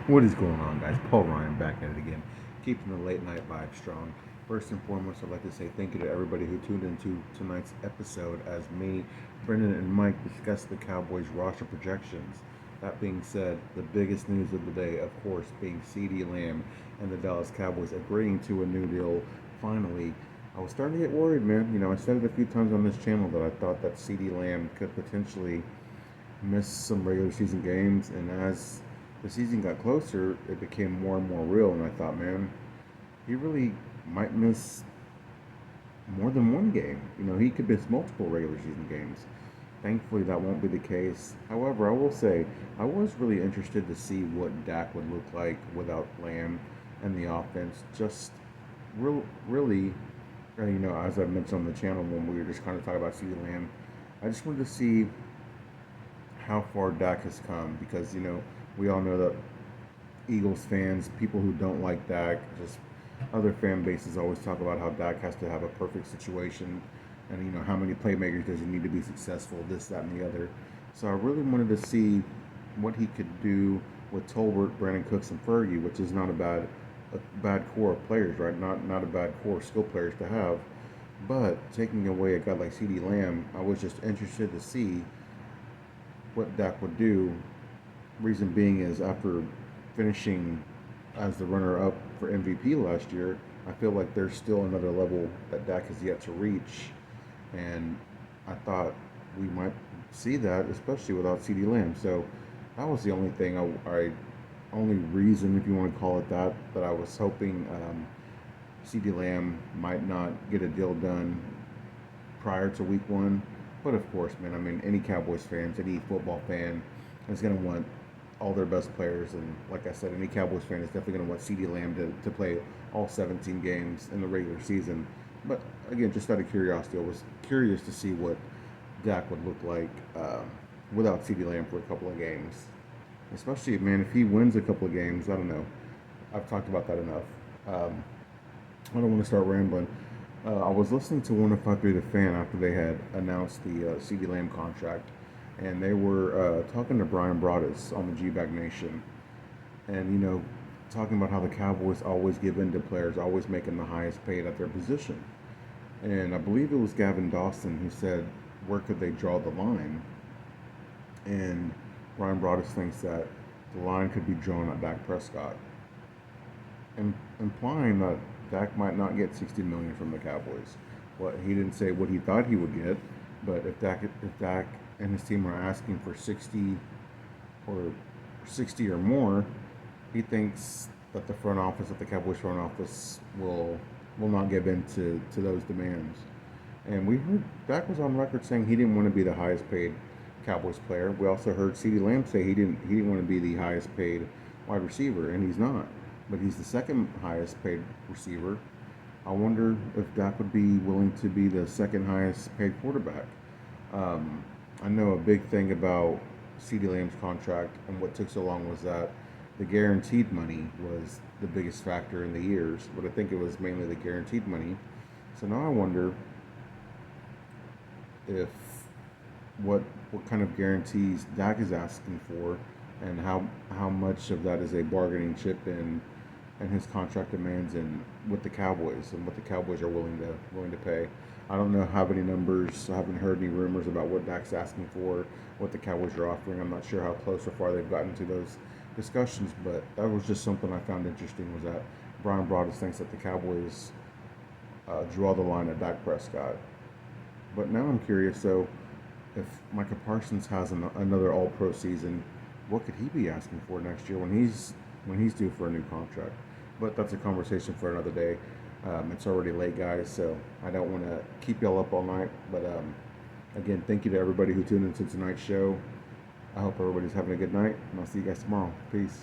What is going on, guys? Paul Ryan back at it again, keeping the late night vibe strong. First and foremost, I'd like to say thank you to everybody who tuned into tonight's episode as me, Brendan, and Mike discuss the Cowboys roster projections. That being said, the biggest news of the day, of course, being CeeDee Lamb and the Dallas Cowboys agreeing to a new deal finally. I was starting to get worried, man. I said it a few times on this channel that I thought that CeeDee Lamb could potentially missed some regular season games, and as the season got closer, it became more and more real. And I thought, man, he really might miss more than one game. He could miss multiple regular season games. Thankfully, that won't be the case. However, I will say I was really interested to see what Dak would look like without Lamb and the offense. Just really, as I mentioned on the channel when we were just kind of talking about CeeDee Lamb, I just wanted to see how far Dak has come because we all know that Eagles fans, people who don't like Dak, just other fan bases always talk about how Dak has to have a perfect situation, and how many playmakers does he need to be successful, this, that, and the other. So I really wanted to see what he could do with Tolbert, Brandon Cooks, and Fergie, which is not a bad core of players, right? Not a bad core of skill players to have. But taking away a guy like CeeDee Lamb, I was just interested to see what Dak would do. Reason being is after finishing as the runner-up for MVP last year, I feel like there's still another level that Dak has yet to reach, and I thought we might see that, especially without CeeDee Lamb. So that was the only thing only reason, if you want to call it that I was hoping CeeDee Lamb might not get a deal done prior to Week 1. But of course, man, I mean, any Cowboys fans, any football fan is going to want all their best players. And like I said, any Cowboys fan is definitely going to want CeeDee Lamb to play all 17 games in the regular season. But again, just out of curiosity, I was curious to see what Dak would look like without CeeDee Lamb for a couple of games. Especially, man, if he wins a couple of games, I don't know. I've talked about that enough. I don't want to start rambling. I was listening to 105.3 The Fan after they had announced the CeeDee Lamb contract, and they were talking to Bryan Broaddus on the G-Bag Nation, and talking about how the Cowboys always give in to players, always making the highest paid at their position. And I believe it was Gavin Dawson who said, where could they draw the line? And Bryan Broaddus thinks that the line could be drawn at Dak Prescott, implying that Dak might not get $60 million from the Cowboys. Well, he didn't say what he thought he would get, but if Dak and his team are asking for 60 or more, he thinks that the Cowboys front office will not give in to those demands. And we heard Dak was on record saying he didn't want to be the highest paid Cowboys player. We also heard CeeDee Lamb say he didn't want to be the highest paid wide receiver, and he's not. But he's the second highest paid receiver. I wonder if Dak would be willing to be the second highest paid quarterback. I know a big thing about CeeDee Lamb's contract and what took so long was that the guaranteed money was the biggest factor in the years, but I think it was mainly the guaranteed money. So now I wonder if what kind of guarantees Dak is asking for, and how much of that is a bargaining chip and his contract demands and with the Cowboys and what the Cowboys are willing to pay. I don't know how many numbers. I haven't heard any rumors about what Dak's asking for, what the Cowboys are offering. I'm not sure how close or far they've gotten to those discussions, but that was just something I found interesting, was that Bryan Broaddus thinks that the Cowboys draw the line at Dak Prescott. But now I'm curious, so if Micah Parsons has another All-Pro season, what could he be asking for next year when he's due for a new contract? But that's a conversation for another day. It's already late, guys, so I don't want to keep y'all up all night. But again, thank you to everybody who tuned into tonight's show. I hope everybody's having a good night, and I'll see you guys tomorrow. Peace.